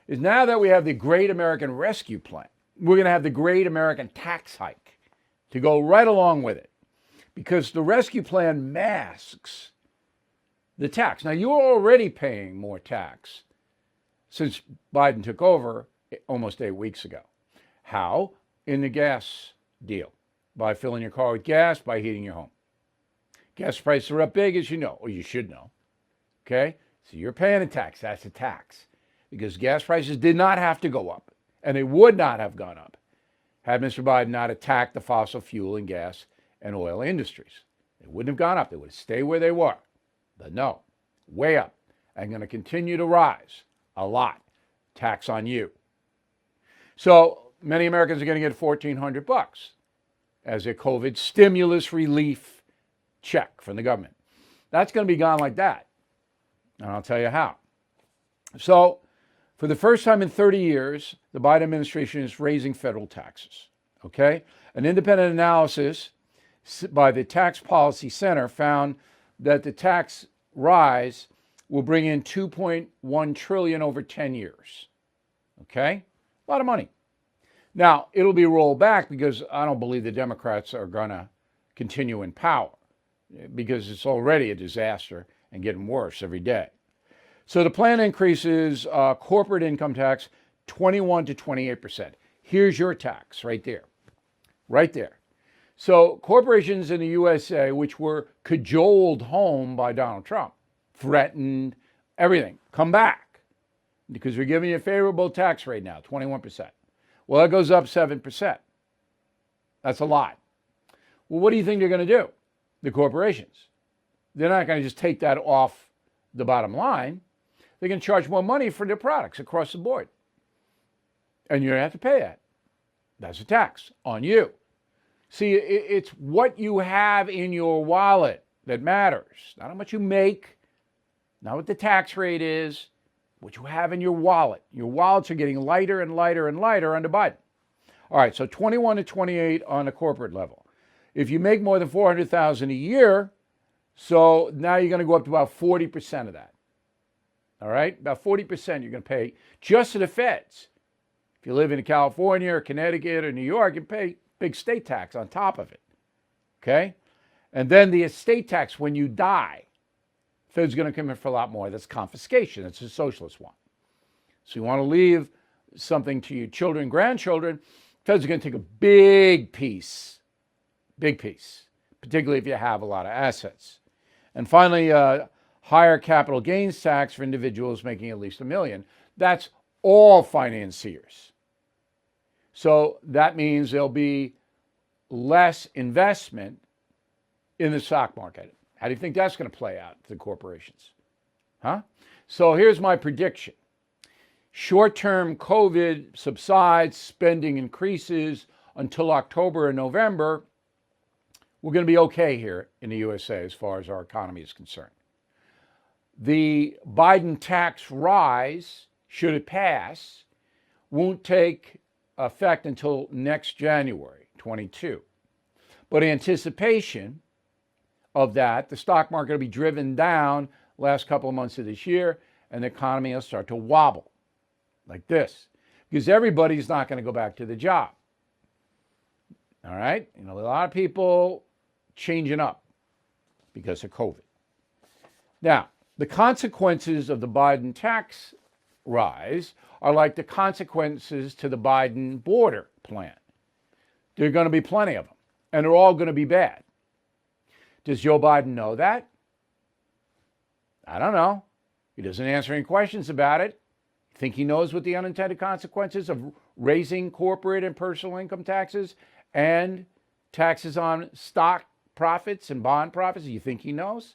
is now that we have the Great American Rescue Plan, we're going to have the Great American Tax Hike to go right along with it, because the rescue plan masks the tax. Now, you're already paying more tax since Biden took over almost 8 weeks ago. How? In the gas deal. By filling your car with gas, by heating your home. Gas prices are up big, as you know, or you should know. Okay? So you're paying a tax. That's a tax. Because gas prices did not have to go up, and they would not have gone up had Mr. Biden not attacked the fossil fuel and gas and oil industries. They wouldn't have gone up. They would have stayed where they were. But no, way up, and going to continue to rise a lot. Tax on you. So many Americans are going to get $1,400 as a COVID stimulus relief check from the government. That's going to be gone like that. And I'll tell you how. So, for the first time in 30 years, the Biden administration is raising federal taxes. Okay? An independent analysis by the Tax Policy Center found that the tax rise will bring in $2.1 trillion over 10 years. Okay? A lot of money. Now, it'll be rolled back because I don't believe the Democrats are going to continue in power, because it's already a disaster and getting worse every day. So the plan increases corporate income tax 21 to 28%. Here's your tax right there. Right there. So corporations in the USA, which were cajoled home by Donald Trump, threatened, everything, come back because we're giving you a favorable tax rate now, 21%. Well, that goes up 7%. That's a lot. Well, what do you think they're going to do? The corporations. They're not going to just take that off the bottom line. They're going to charge more money for their products across the board. And you're going to have to pay that. That's a tax on you. See, it's what you have in your wallet that matters. Not how much you make, not what the tax rate is, what you have in your wallet. Your wallets are getting lighter and lighter and lighter under Biden. All right, so 21 to 28 on a corporate level. If you make more than $400,000 a year, so now you're going to go up to about 40% of that. All right, about 40% you're going to pay just to the feds. If you live in California or Connecticut or New York, you pay big state tax on top of it. Okay? And then the estate tax when you die. Fed's going to come in for a lot more. That's confiscation. That's a socialist one. So you want to leave something to your children, grandchildren, Fed's going to take a big piece, particularly if you have a lot of assets. And finally, higher capital gains tax for individuals making at least $1 million. That's all financiers. So that means there'll be less investment in the stock market. How do you think that's going to play out to the corporations? So here's my prediction. Short-term COVID subsides, spending increases until October and November. We're going to be okay here in the USA as far as our economy is concerned. The Biden tax rise, should it pass, won't take effect until next January 22. But anticipation of that, the stock market will be driven down last couple of months of this year, and the economy will start to wobble like this, because everybody's not going to go back to the job. All right? A lot of people changing up because of COVID. Now, the consequences of the Biden tax rise are like the consequences to the Biden border plan. There are going to be plenty of them, and they're all going to be bad. Does Joe Biden know that? I don't know. He doesn't answer any questions about it. You think he knows what the unintended consequences of raising corporate and personal income taxes and taxes on stock profits and bond profits? You think he knows?